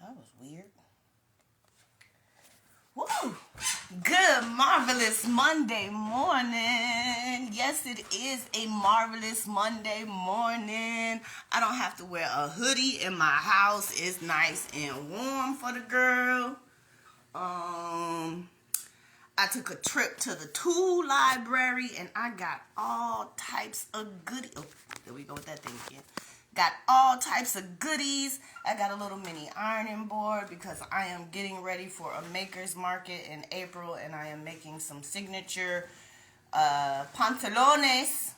that was weird. Woo! Good, marvelous Monday morning. Yes, it is a marvelous Monday morning. I don't have to wear a hoodie in my house. It's nice and warm for the girl. I took a trip to the tool library and I got all types of goodies. Oh, there we go with that thing again. Got all types of goodies. I got a little mini ironing board because I am getting ready for a maker's market in April and I am making some signature pantalones.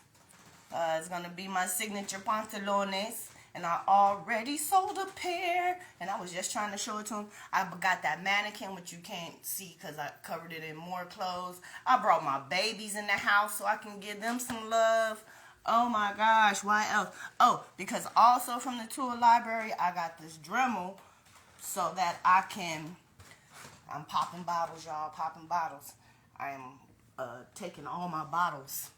It's going to be my signature pantalones. And I already sold a pair. And I was just trying to show it to him. I got that mannequin, which you can't see because I covered it in more clothes. I brought my babies in the house so I can give them some love. Oh my gosh, why else? Oh, because also from the tool library, I got this Dremel so that I'm popping bottles, y'all, popping bottles. I am taking all my bottles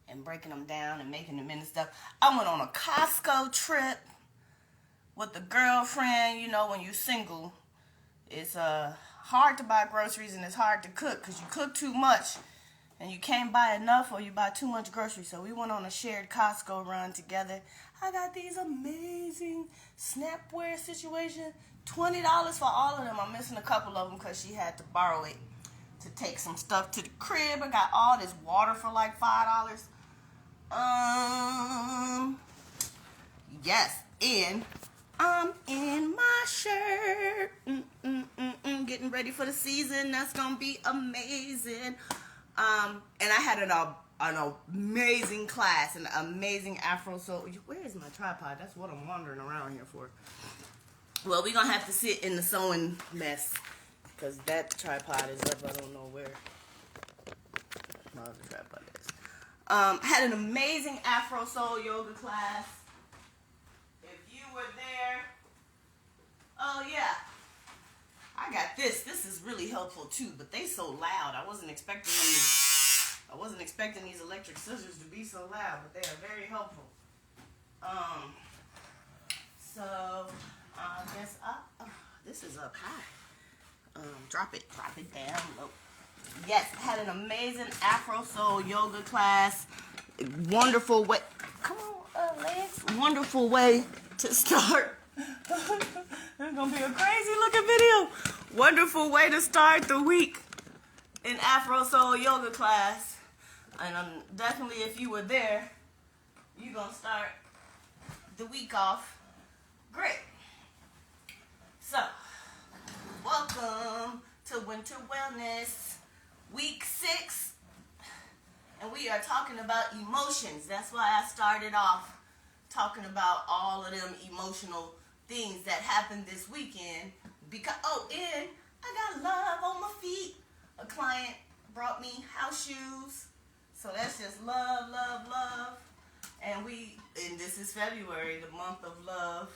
and breaking them down and making them into stuff. I went on a Costco trip with a girlfriend. You know, when you're single, it's hard to buy groceries and it's hard to cook because you cook too much and you can't buy enough or you buy too much groceries. So we went on a shared Costco run together. I got these amazing Snapware situation. $20 for all of them. I'm missing a couple of them because she had to borrow it to take some stuff to the crib. I got all this water for like $5. Yes, and I'm in my shirt. Getting ready for the season. That's gonna be amazing. And I had an amazing class, an amazing Afro. So where is my tripod? That's what I'm wandering around here for. Well, we're gonna have to sit in the sewing mess because that tripod is up. I don't know where my other tripod is. Had an amazing Afro Soul yoga class. If you were there, oh yeah, I got this. This is really helpful too, but they so loud. I wasn't expecting these electric scissors to be so loud, but they are very helpful. So I guess this is up high. Drop it down low. Yes, had an amazing Afro Soul yoga class. Wonderful way. Come on, legs. Wonderful way to start. It's gonna be a crazy looking video. Wonderful way to start the week in Afro Soul yoga class. And definitely, if you were there, you're gonna start the week off great. So, welcome to Winter Wellness. Week 6, and we are talking about emotions. That's why I started off talking about all of them emotional things that happened this weekend. Because and I got love on my feet. A client brought me house shoes, so that's just love. And this is February, the month of love,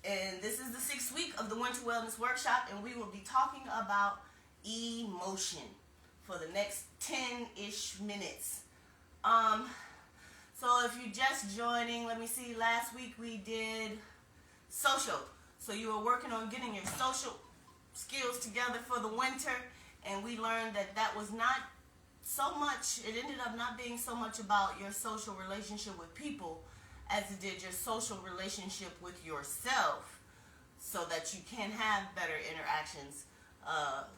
and this is the 6th week of the Winter Wellness Workshop, and we will be talking about emotion for the next 10-ish minutes. So if you're just joining, let me see, last week we did social. So you were working on getting your social skills together for the winter, and we learned that was not so much, it ended up not being so much about your social relationship with people as it did your social relationship with yourself, so that you can have better interactions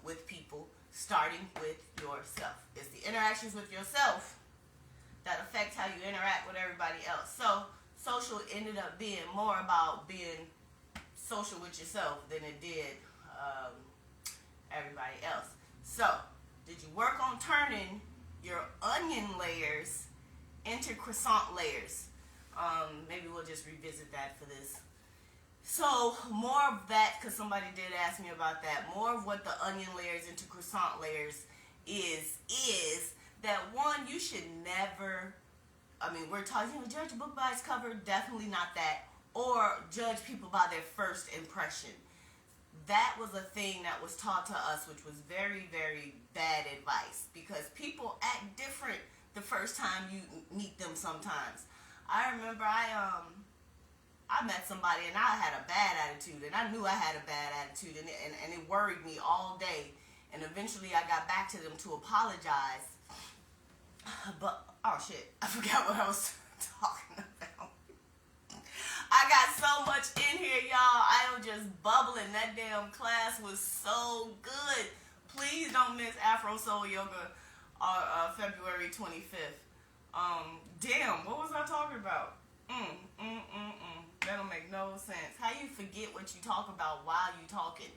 with people, starting with yourself. It's the interactions with yourself that affect how you interact with everybody else. So social ended up being more about being social with yourself than it did everybody else. So, did you work on turning your onion layers into croissant layers? Maybe we'll just revisit that for this. So, more of that, because somebody did ask me about that, more of what the onion layers into croissant layers is that, one, you should never, we're talking, judge a book by its cover, definitely not that, or judge people by their first impression. That was a thing that was taught to us, which was very, very bad advice, because people act different the first time you meet them sometimes. I remember I I met somebody and I had a bad attitude, and I knew I had a bad attitude, and it worried me all day. And eventually I got back to them to apologize. But, oh shit, I forgot what I was talking about. I got so much in here, y'all. I am just bubbling. That damn class was so good. Please don't miss Afro Soul Yoga February 25th. Damn, what was I talking about? That don't make no sense. How you forget what you talk about while you talking?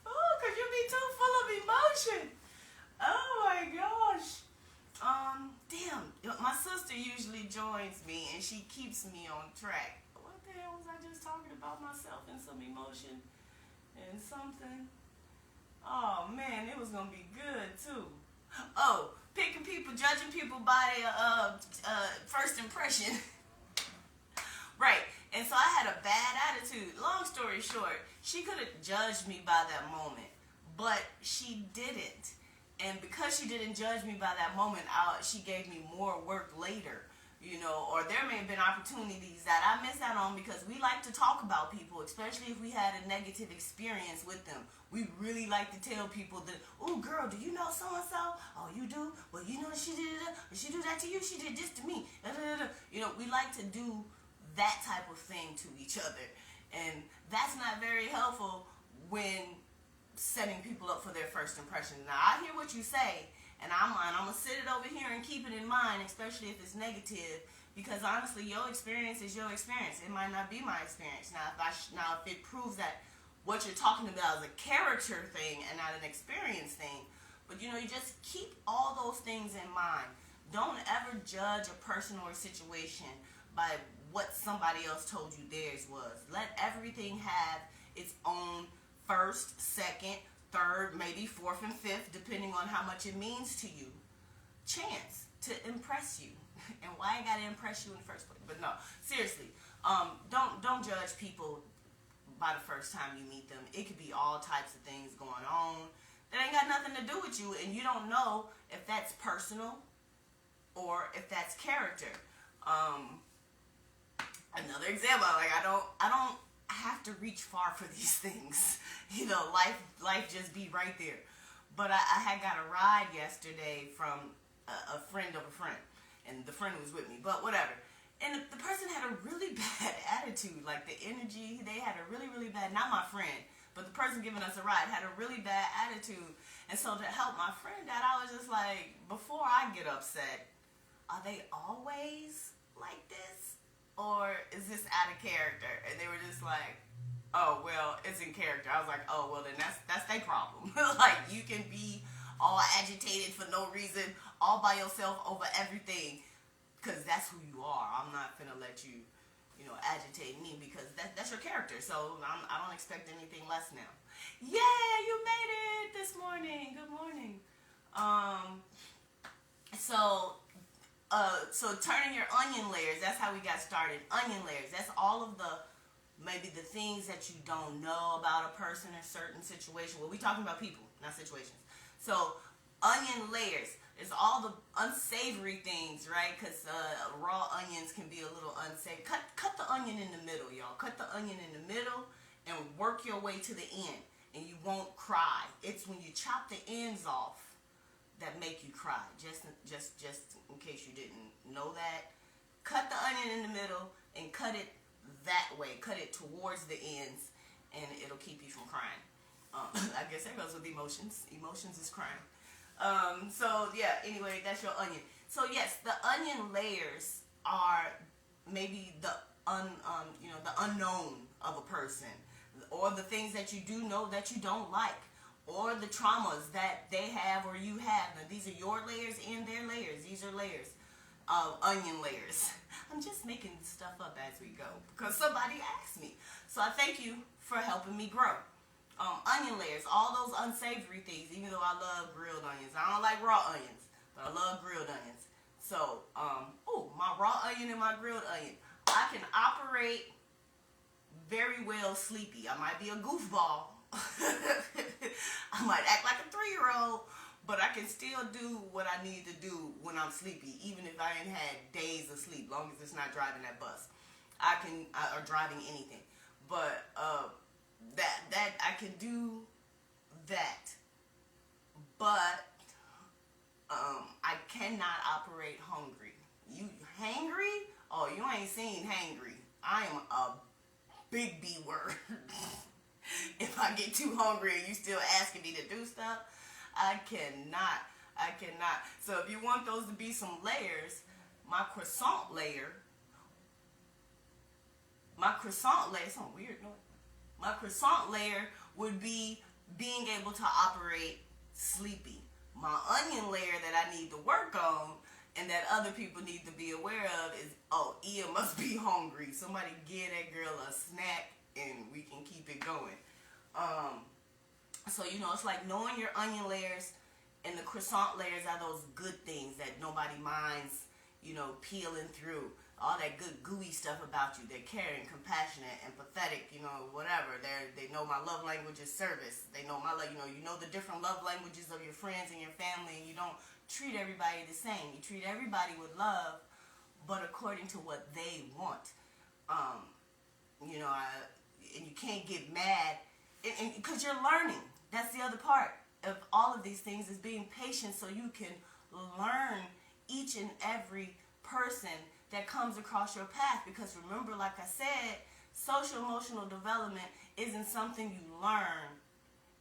Oh, cause you be too full of emotion. Oh my gosh. Damn. My sister usually joins me and she keeps me on track. What the hell was I just talking about? Myself and some emotion and something. Oh man, it was gonna be good too. Oh, picking people, judging people by their first impression. Right. And so I had a bad attitude. Long story short, she could have judged me by that moment, but she didn't. And because she didn't judge me by that moment, she gave me more work later, you know, or there may have been opportunities that I missed out on because we like to talk about people, especially if we had a negative experience with them. We really like to tell people that, oh, girl, do you know so-and-so? Oh, you do? Well, you know she did it. She do that to you. She did this to me. You know, we like to do that type of thing to each other. And that's not very helpful when setting people up for their first impression. Now, I hear what you say, and I'm going to sit it over here and keep it in mind, especially if it's negative, because honestly, your experience is your experience. It might not be my experience. Now, if it proves that what you're talking about is a character thing and not an experience thing, but you know, you just keep all those things in mind. Don't ever judge a person or a situation by what somebody else told you theirs was. Let everything have its own first, second, third, maybe fourth and fifth, depending on how much it means to you, chance to impress you. And why I gotta impress you in the first place? But no, seriously, don't judge people by the first time you meet them. It could be all types of things going on that ain't got nothing to do with you, and you don't know if that's personal or if that's character. Another example, like I don't have to reach far for these things. You know, life just be right there. But I had got a ride yesterday from a friend of a friend, and the friend was with me, but whatever. And the person had a really bad attitude, like the energy, they had a really, really bad, not my friend, but the person giving us a ride had a really bad attitude. And so to help my friend out, I was just like, before I get upset, are they always like this? Or is this out of character? And they were just like, oh, well, it's in character. I was like, oh, well, then that's their problem. Like, you can be all agitated for no reason, all by yourself over everything, because that's who you are. I'm not finna let you, you know, agitate me, because that's your character. So I don't expect anything less now. Yeah, you made it this morning. Good morning. So turning your onion layers, that's how we got started. Onion layers, that's all of maybe the things that you don't know about a person in a certain situation. Well, we talking about people, not situations. So onion layers is all the unsavory things, right? Because raw onions can be a little unsavory. Cut the onion in the middle, y'all. Cut the onion in the middle and work your way to the end, and you won't cry. It's when you chop the ends off that make you cry. Just in case you didn't know that. Cut the onion in the middle and cut it that way. Cut it towards the ends, and it'll keep you from crying. I guess that goes with emotions. Emotions is crying. So yeah, anyway, that's your onion. So yes, the onion layers are maybe the unknown of a person, or the things that you do know that you don't like, or the traumas that they have or you have. Now, these are your layers and their layers. These are layers, onion layers. I'm just making stuff up as we go because somebody asked me. So I thank you for helping me grow. Onion layers, all those unsavory things, even though I love grilled onions. I don't like raw onions, but I love grilled onions. So, my raw onion and my grilled onion. I can operate very well sleepy. I might be a goofball. I might act like a 3-year-old, But I can still do what I need to do when I'm sleepy, even if I ain't had days of sleep, long as it's not driving that bus. Or driving anything. But that I can do that. But I cannot operate hungry. You hangry? Oh, you ain't seen hangry. I am a big B word. If I get too hungry and you still asking me to do stuff, I cannot. So if you want those to be some layers, my croissant layer, some weird noise. My croissant layer would be being able to operate sleepy. My onion layer that I need to work on and that other people need to be aware of is, oh, Ia must be hungry. Somebody give that girl a snack and we can keep it going. So, it's like knowing your onion layers and the croissant layers are those good things that nobody minds, peeling through. All that good gooey stuff about you. They're caring, compassionate, empathetic, whatever. They know my love language is service. They know you know the different love languages of your friends and your family, and you don't treat everybody the same. You treat everybody with love, but according to what they want. And you can't get mad, and because you're learning. That's the other part of all of these things is being patient so you can learn each and every person that comes across your path. Because remember, like I said, social emotional development isn't something you learn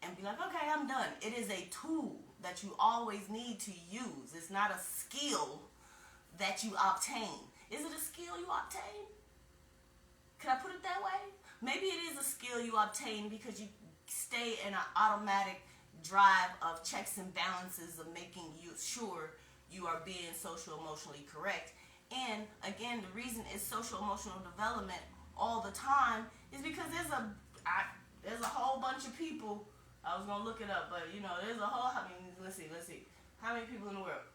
and be like, okay, I'm done. It is a tool that you always need to use. It's not a skill that you obtain. Is it a skill you obtain? Can I put it that way? Maybe it is a skill you obtain because you stay in an automatic drive of checks and balances of making you sure you are being social emotionally correct. And again, the reason it's social emotional development all the time is because there's a whole bunch of people. I was gonna look it up, but there's a whole. Let's see. How many people in the world?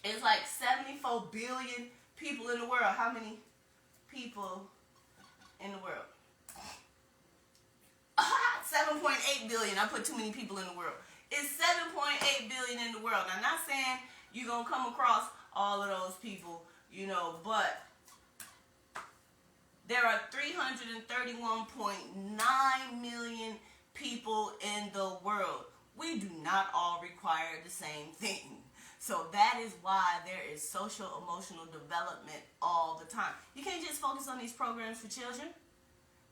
It's like 74 billion people in the world. How many people in the world? 7.8 billion. I put too many people in the world. It's 7.8 billion in the world. Now, I'm not saying you're gonna come across all of those people. But there are 331.9 million people in the world. We do not all require the same thing. So that is why there is social emotional development all the time. You can't just focus on these programs for children.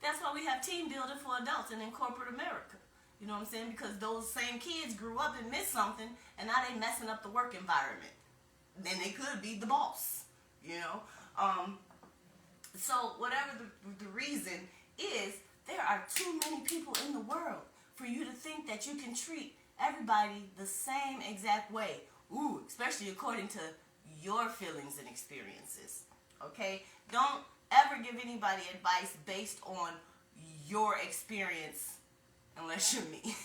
That's why we have team building for adults and in corporate America. You know what I'm saying? Because those same kids grew up and missed something, and now they messing up the work environment. Then they could be the boss. So whatever the reason is, there are too many people in the world for you to think that you can treat everybody the same exact way. Especially according to your feelings and experiences. Okay? Don't ever give anybody advice based on your experience unless you're me. Because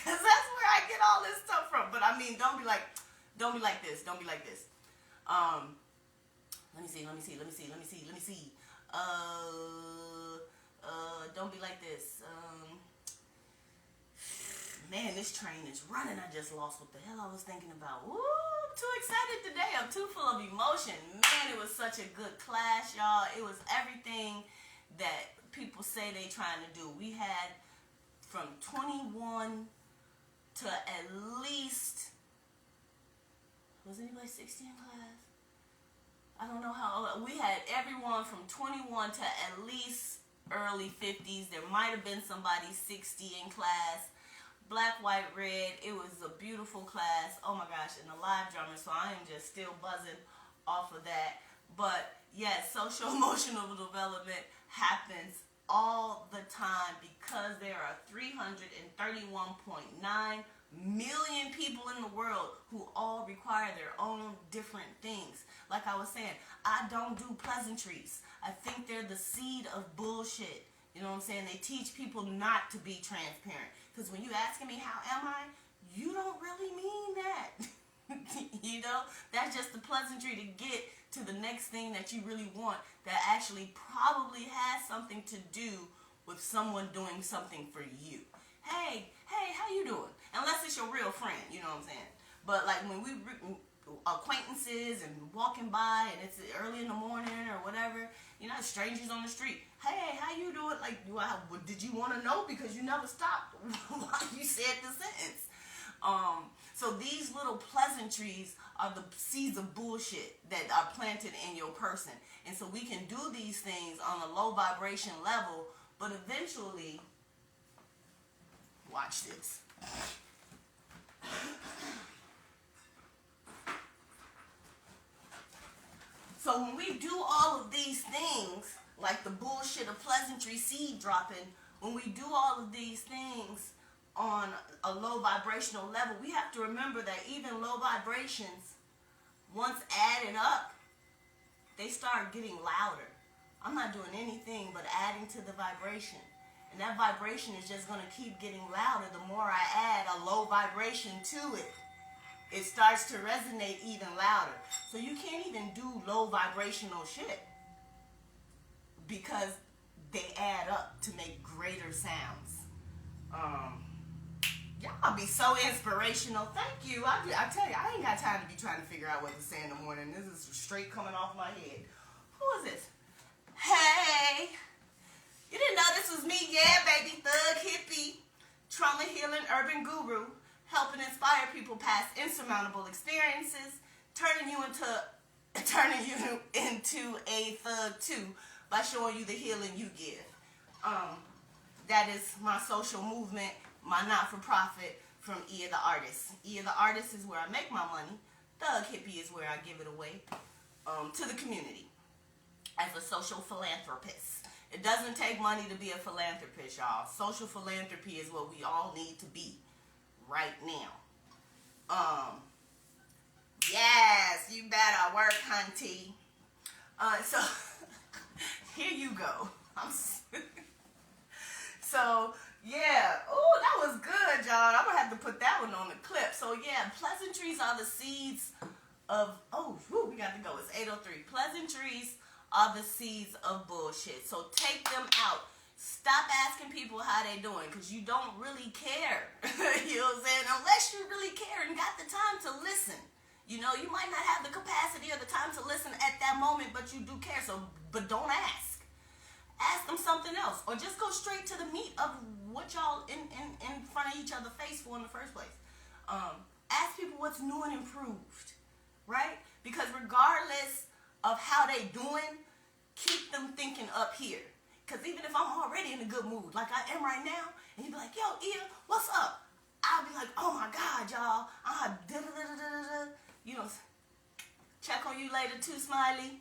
that's where I get all this stuff from. But don't be like this. Don't be like this. Let me see. Don't be like this. Man, this train is running. I just lost what the hell I was thinking about. Woo, I'm too excited today. I'm too full of emotion. Man, it was such a good class, y'all. It was everything that people say they trying to do. We had from 21 to at least, was anybody 60 in class? I don't know how old. We had everyone from 21 to at least early 50s. There might have been somebody 60 in class. Black, white, red. It was a beautiful class. Oh my gosh, and the live drummer. So I am just still buzzing off of that. But yes, social emotional development happens all the time because there are 331.9 million people in the world who all require their own different things. Like I was saying, I don't do pleasantries. I think they're the seed of bullshit. You know what I'm saying? They teach people not to be transparent. Because when you asking me, how am I? You don't really mean that. That's just the pleasantry to get to the next thing that you really want that actually probably has something to do with someone doing something for you. Hey, how you doing? unless it's your real friend, you know what I'm saying? But like when we acquaintances and walking by and it's early in the morning or whatever, you know, strangers on the street. Hey, how you doing? Like, did you want to know because you never stopped while you said the sentence? So these little pleasantries are the seeds of bullshit that are planted in your person. And so we can do these things on a low vibration level, but eventually, watch this. So when we do all of these things, like the bullshit of pleasantry seed dropping, when we do all of these things on a low vibrational level, we have to remember that even low vibrations, once added up, they start getting louder. I'm not doing anything but adding to the vibration. And that vibration is just going to keep getting louder the more I add a low vibration to it. It starts to resonate even louder. So you can't even do low vibrational shit because they add up to make greater sounds. Y'all be so inspirational. Thank you. I tell you, I ain't got time to be trying to figure out what to say in the morning. This is straight coming off my head. Who is this? Hey. You didn't know this was me? Yeah, baby. Thug, hippie, trauma healing, urban guru, helping inspire people past insurmountable experiences, turning you into a thug too by showing you the healing you give. That is my social movement, my not-for-profit from Ia the Artist. Ia the Artist is where I make my money. Thug Hippie is where I give it away to the community as a social philanthropist. It doesn't take money to be a philanthropist, y'all. Social philanthropy is what we all need to be right now. Yes, you better work, hunty. So here you go. So yeah, oh, that was good, y'all. I'm gonna have to put that one on the clip. So yeah, pleasantries are the seeds of, we got to go. It's 8:03. Pleasantries are the seeds of bullshit. So take them out. Stop asking people how they doing because you don't really care. You know what I'm saying? Unless you really care and got the time to listen. You know, you might not have the capacity or the time to listen at that moment, but you do care. So, but don't ask. Ask them something else, or just go straight to the meat of what y'all in front of each other face for in the first place. Ask people what's new and improved, right? Because regardless of how they doing, keep them thinking up here. Because even if I'm already in a good mood, like I am right now, and you be like, yo, Ia, what's up? I'll be like, oh my God, y'all. You know, check on you later too, Smiley.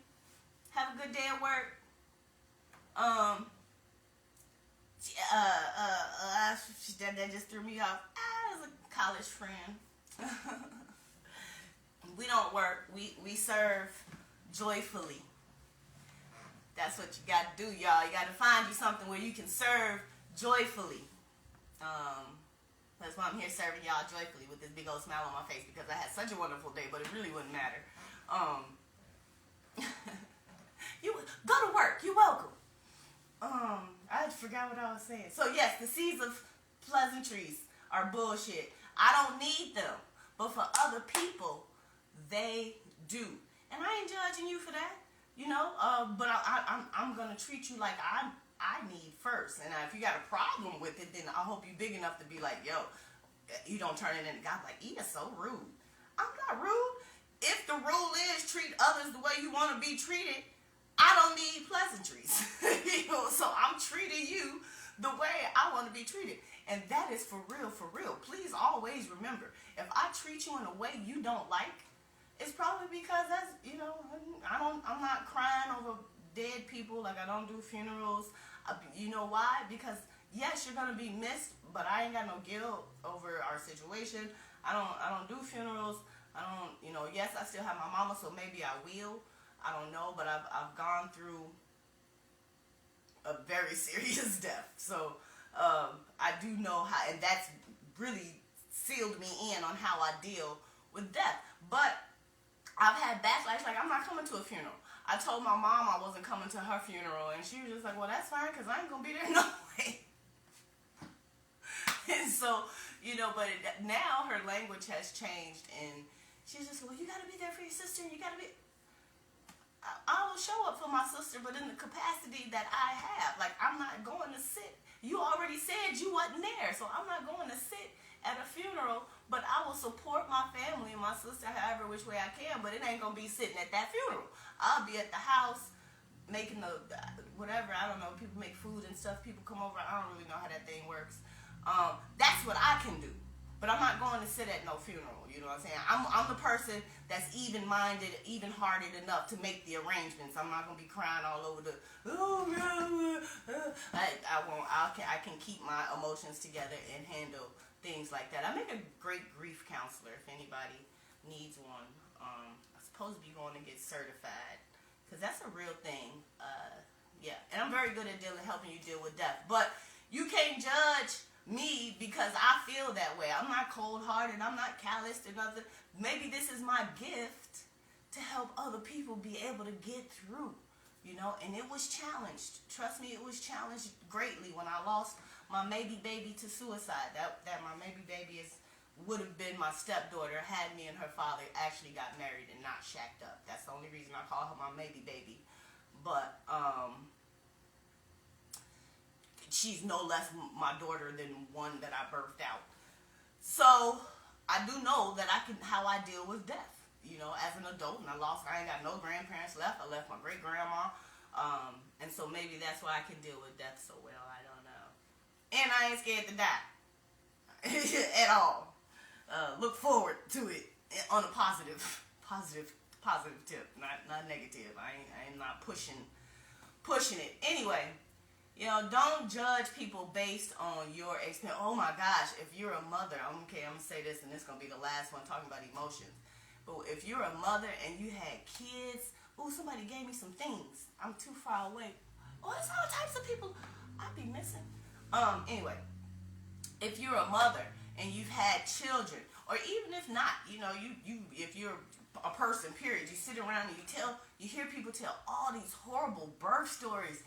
Have a good day at work. That just threw me off. As a college friend. We don't work. We serve joyfully. That's what you got to do, y'all. You got to find you something where you can serve joyfully. That's why I'm here serving y'all joyfully with this big old smile on my face because I had such a wonderful day, but it really wouldn't matter. You go to work. You're welcome. I forgot what I was saying. So yes, the seeds of pleasantries are bullshit. I don't need them, but for other people, they do. And I ain't judging you for that, you know. But I'm gonna treat you like I need first. And if you got a problem with it, then I hope you big enough to be like, yo, you don't turn it into God. Like, Ia's so rude. I'm not rude. If the rule is treat others the way you want to be treated, I don't need pleasantries. You know, so I'm treating you the way I want to be treated. And that is for real, for real. Please always remember, if I treat you in a way you don't like, it's probably because that's, you know, I'm not crying over dead people. Like, I don't do funerals. You know why? Because yes, you're gonna be missed, but I ain't got no guilt over our situation. I don't do funerals. I don't, you know, yes, I still have my mama, so maybe I will. I don't know, but I've gone through a very serious death. So I do know how, and that's really sealed me in on how I deal with death. But I've had backlash, like I'm not coming to a funeral. I told my mom I wasn't coming to her funeral, and she was just like, well, that's fine, because I ain't going to be there no way. And so, But now her language has changed, and she's just, well, you got to be there for your sister, and you got to be. I will show up for my sister, but in the capacity that I have. Like, I'm not going to sit. You already said you wasn't there, so I'm not going to sit at a funeral, but I will support my family and my sister however which way I can, but it ain't going to be sitting at that funeral. I'll be at the house making the, whatever, I don't know, people make food and stuff, people come over, I don't really know how that thing works. That's what I can do. But I'm not going to sit at no funeral, you know what I'm saying? I'm the person that's even-minded, even-hearted enough to make the arrangements. I'm not going to be crying all over the, I won't. I can keep my emotions together and handle things like that. I make a great grief counselor if anybody needs one. I'm supposed to be going to get certified because that's a real thing. Yeah, and I'm very good at helping you deal with death. But you can't judge me because I feel that way. I'm not cold-hearted. I'm not calloused or nothing. Maybe this is my gift to help other people be able to get through, and it was challenged. Trust me, it was challenged greatly when I lost my maybe baby to suicide. That my maybe baby would have been my stepdaughter had me and her father actually got married and not shacked up. That's the only reason I call her my maybe baby. But she's no less my daughter than one that I birthed out. So I do know that how I deal with death, as an adult. And I ain't got no grandparents left. I left my great grandma. And so maybe that's why I can deal with death so well. I don't know. And I ain't scared to die at all. Look forward to it on a positive tip, not negative. I am not pushing it. Anyway. Don't judge people based on your experience. Oh my gosh, if you're a mother, okay, I'm going to say this, and this is going to be the last one talking about emotions. But if you're a mother and you had kids, somebody gave me some things. I'm too far away. There's all types of people I'd be missing. Anyway, if you're a mother and you've had children, or even if not, if you're a person, period, you sit around and you hear people tell all these horrible birth stories.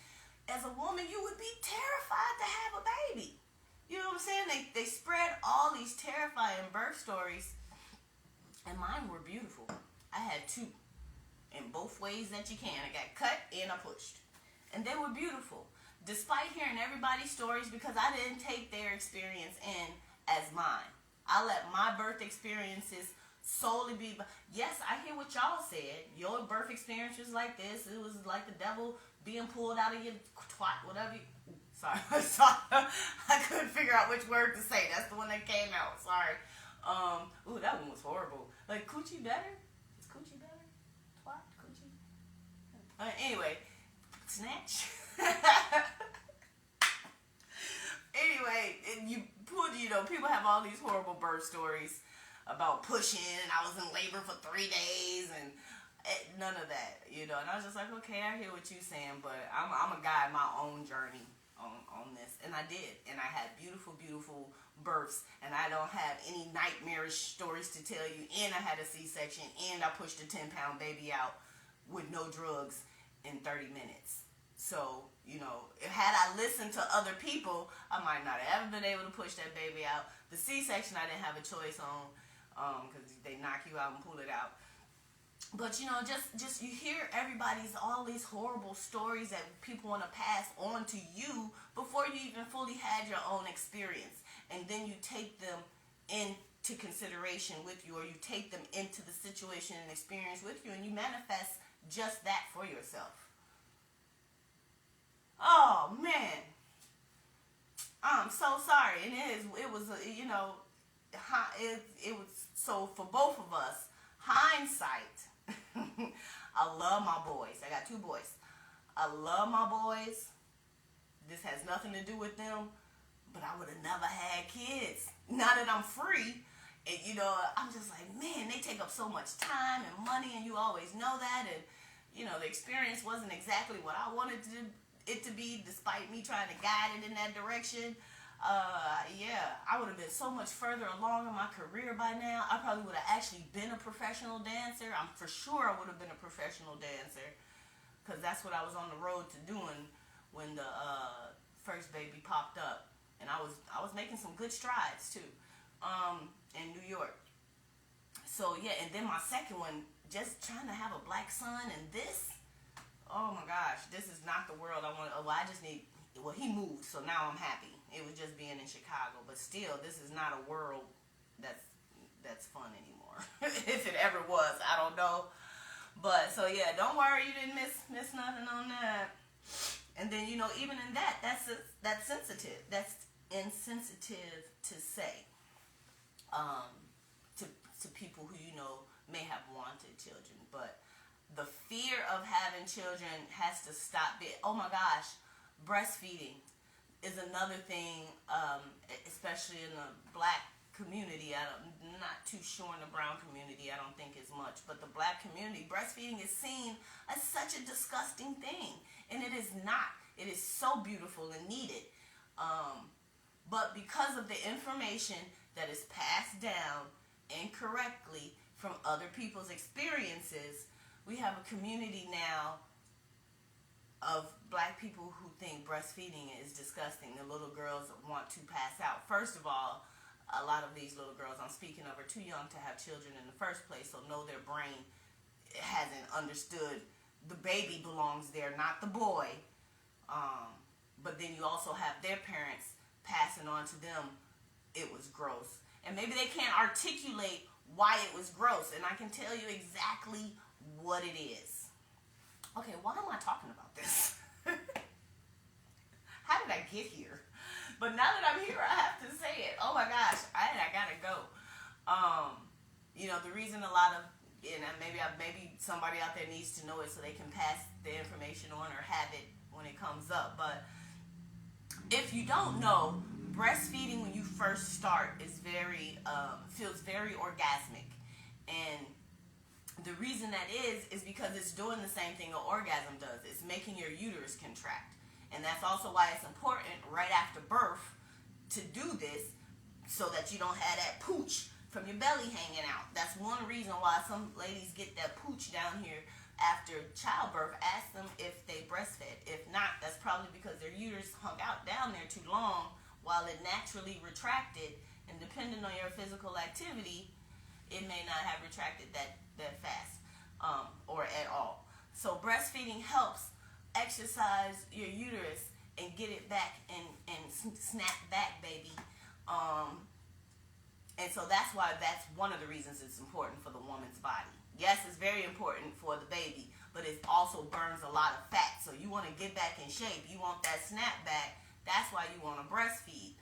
As a woman, you would be terrified to have a baby. You know what I'm saying? They spread all these terrifying birth stories, and mine were beautiful. I had two, in both ways that you can. I got cut and I pushed, and they were beautiful. Despite hearing everybody's stories, because I didn't take their experience in as mine. I let my birth experiences solely be. Yes, I hear what y'all said. Your birth experience was like this. It was like the devil being pulled out of your twat, whatever. Sorry. I couldn't figure out which word to say. That's the one that came out. Sorry. That one was horrible. Like, coochie better? Is coochie better? Twat? Coochie? Anyway, snatch. Anyway, people have all these horrible birth stories about pushing, and I was in labor for 3 days, and none of that, and I was just like, okay, I hear what you're saying, but I'm a guide my own journey on this, and I did, and I had beautiful births, and I don't have any nightmarish stories to tell you, and I had a C-section, and I pushed a 10-pound baby out with no drugs in 30 minutes. So, had I listened to other people, I might not have ever been able to push that baby out. The C-section I didn't have a choice on, because they knock you out and pull it out. But just you hear all these horrible stories that people want to pass on to you before you even fully had your own experience, and then you take them into consideration with you, or you take them into the situation and experience with you, and you manifest just that for yourself. Oh man, I'm so sorry, and it was so for both of us, hindsight. I love my boys. I got 2 boys. I love my boys. This has nothing to do with them, but I would have never had kids. Now that I'm free, and I'm just like, man, they take up so much time and money, and you always know that, and the experience wasn't exactly what I wanted it to be, despite me trying to guide it in that direction. I would have been so much further along in my career by now. I probably would have actually been a professional dancer. I'm for sure I would have been a professional dancer, because that's what I was on the road to doing when the first baby popped up, and I was making some good strides too. in New York. So yeah, and then my second one, just trying to have a black son, and this, oh my gosh, this is not the world I want. Well, I just need. Well, he moved, so now I'm happy. It was just being in Chicago, but still, this is not a world that's fun anymore. If it ever was, I don't know. But so yeah, don't worry, you didn't miss nothing on that. And then even in that's sensitive. That's insensitive to say to people who may have wanted children, but the fear of having children has to stop. Oh my gosh, breastfeeding is another thing, especially in the black community. I'm not too sure in the brown community. I don't think as much, but the black community, breastfeeding is seen as such a disgusting thing, and it is not. It is so beautiful and needed, but because of the information that is passed down incorrectly from other people's experiences, we have a community now of black people who think breastfeeding is disgusting. The little girls want to pass out. First of all, a lot of these little girls I'm speaking of are too young to have children in the first place, so no, their brain hasn't understood the baby belongs there, not the boy. But then you also have their parents passing on to them, it was gross. And maybe they can't articulate why it was gross, and I can tell you exactly what it is. Okay, why am I talking about this? How did I get here? But now that I'm here, I have to say it. Oh my gosh, I gotta go. The reason a lot of, maybe somebody out there needs to know it so they can pass the information on or have it when it comes up. But if you don't know, breastfeeding when you first start is feels very orgasmic, and the reason that is because it's doing the same thing an orgasm does. It's making your uterus contract. And that's also why it's important right after birth to do this, so that you don't have that pooch from your belly hanging out. That's one reason why some ladies get that pooch down here after childbirth. Ask them if they breastfed. If not, that's probably because their uterus hung out down there too long while it naturally retracted. And depending on your physical activity, it may not have retracted that fast or at all. So breastfeeding helps exercise your uterus and get it back and snap back, baby. And so that's one of the reasons it's important for the woman's body. Yes, it's very important for the baby, but it also burns a lot of fat. So you want to get back in shape. You want that snap back. That's why you want to breastfeed,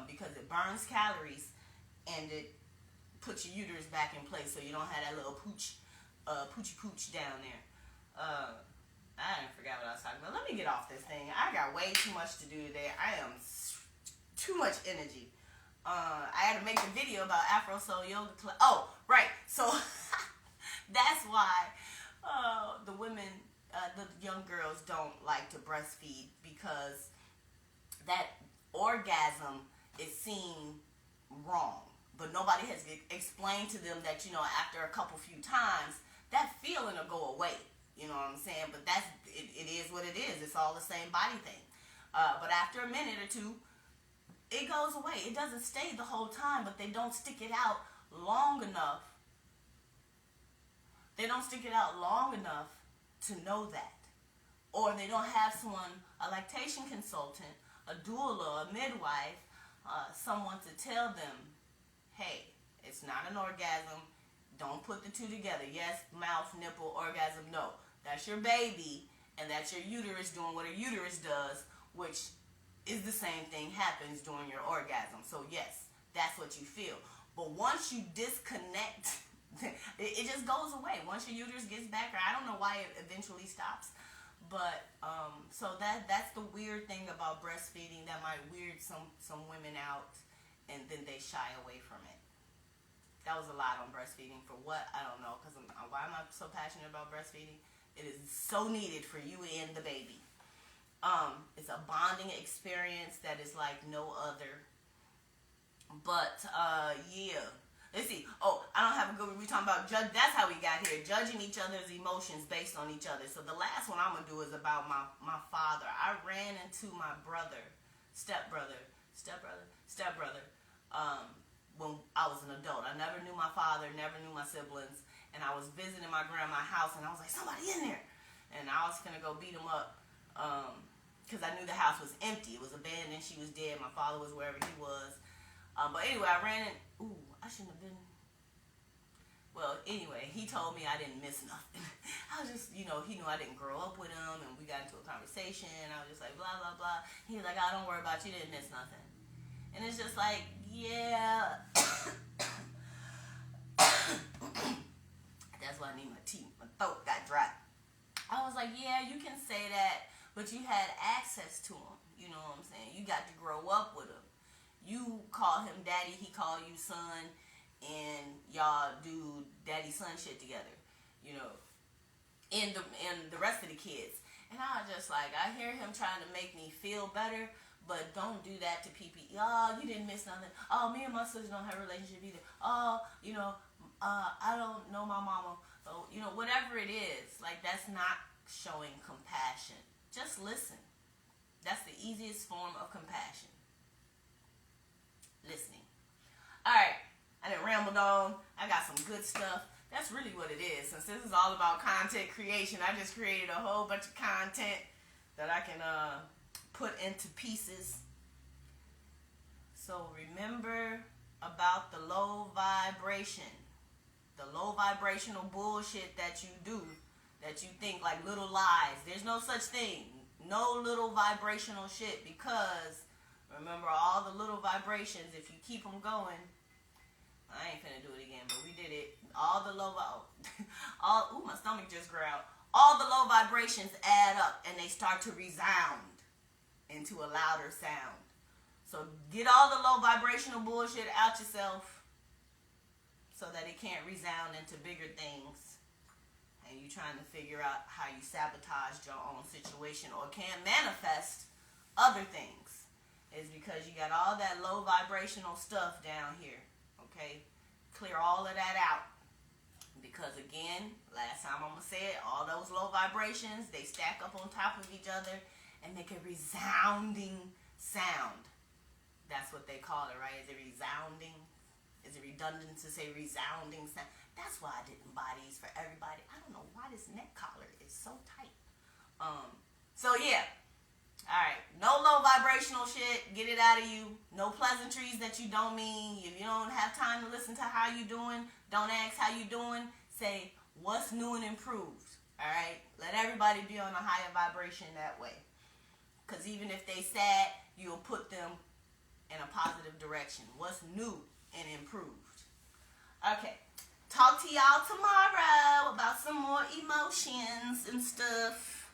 because it burns calories and it puts your uterus back in place, so you don't have that little poochy pooch down there. I forgot what I was talking about. Let me get off this thing. I got way too much to do today. I am too much energy. I had to make a video about Afro Soul Yoga class. Oh, right. So that's why the women, the young girls don't like to breastfeed, because that orgasm is seen wrong. But nobody has explained to them that, after a few times, that feeling will go away. You know what I'm saying? But it is what it is. It's all the same body thing. But after a minute or two, it goes away. It doesn't stay the whole time, but they don't stick it out long enough. They don't stick it out long enough to know that. Or they don't have someone, a lactation consultant, a doula, a midwife, someone to tell them, hey, it's not an orgasm. Don't put the two together. Yes, mouth, nipple, orgasm. No, that's your baby, and that's your uterus doing what a uterus does, which is the same thing happens during your orgasm. So yes, that's what you feel. But once you disconnect, it just goes away. Once your uterus gets back, or I don't know why it eventually stops. But so that's the weird thing about breastfeeding that might weird some women out, and then they shy away from it. That was a lot on breastfeeding. For what? I don't know. Because why am I so passionate about breastfeeding? It is so needed for you and the baby. It's a bonding experience that is like no other. But yeah. Let's see. Oh, I don't have a good. We talking about judge. That's how we got here. Judging each other's emotions based on each other. So the last one I'm gonna do is about my father. I ran into my stepbrother, when I was an adult. I never knew my father, never knew my siblings, and I was visiting my grandma's house, and I was like, somebody in there, and I was gonna go beat him up, because I knew the house was empty. It was abandoned. She was dead. My father was wherever he was. But anyway, I ran in. Ooh, I shouldn't have been. Well, anyway, he told me I didn't miss nothing. I was just, he knew I didn't grow up with him, and we got into a conversation. I was just like, blah, blah, blah. He was like, oh, don't worry about it. You didn't miss nothing. And it's just like, yeah. That's why I need my tea. My throat got dry. I was like, yeah, you can say that, but you had access to him. You know what I'm saying? You got to grow up with him. You call him daddy, he call you son, and y'all do daddy-son shit together, and the rest of the kids. And I was just like, I hear him trying to make me feel better, but don't do that to people. Oh, you didn't miss nothing. Oh, me and my sister don't have a relationship either. Oh, I don't know my mama. So, whatever it is, like, that's not showing compassion. Just listen. That's the easiest form of compassion. Listening. Alright, I done rambled on. I got some good stuff. That's really what it is. Since this is all about content creation, I just created a whole bunch of content that I can put into pieces. So remember about the low vibration. The low vibrational bullshit that you do, that you think like little lies. There's no such thing. No little vibrational shit, because remember, all the little vibrations, if you keep them going, I ain't finna do it again, but we did it. All the low, my stomach just growled. All the low vibrations add up, and they start to resound into a louder sound. So get all the low vibrational bullshit out yourself, so that it can't resound into bigger things. And you trying to figure out how you sabotaged your own situation or can't manifest other things. Is because you got all that low vibrational stuff down here, okay? Clear all of that out. Because again, last time I'm going to say it, all those low vibrations, they stack up on top of each other and make a resounding sound. That's what they call it, right? Is it resounding? Is it redundant to say resounding sound? That's why I didn't buy these for everybody. I don't know why this neck collar is so tight. So yeah. Alright, no low vibrational shit. Get it out of you. No pleasantries that you don't mean. If you don't have time to listen to how you doing, don't ask how you doing. Say, what's new and improved? Alright? Let everybody be on a higher vibration that way. Because even if they sad, you'll put them in a positive direction. What's new and improved? Okay. Talk to y'all tomorrow about some more emotions and stuff.